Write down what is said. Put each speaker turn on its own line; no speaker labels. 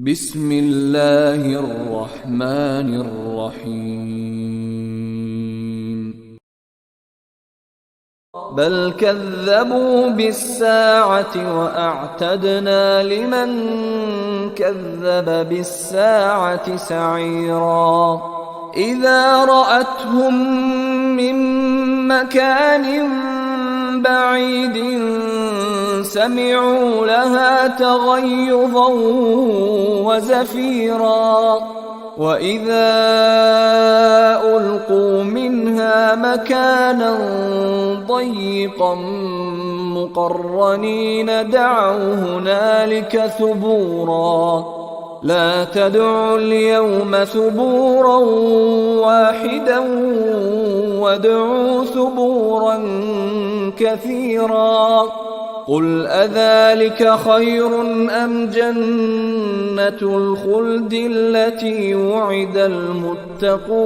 بسم الله الرحمن الرحيم بل كذبوا بالساعة وأعتدنا لمن كذب بالساعة سعيرا إذا رأتهم من مكان بعيد سمعوا لها تغيظا وزفيرا وإذا ألقوا منها مكانا ضيقا مقرنين دعوا هنالك ثبورا لا تدعوا اليوم ثبورا واحدا وادعوا ثبورا كثيرا قل أذلك خير أم جنة الخلد التي وعد المتقون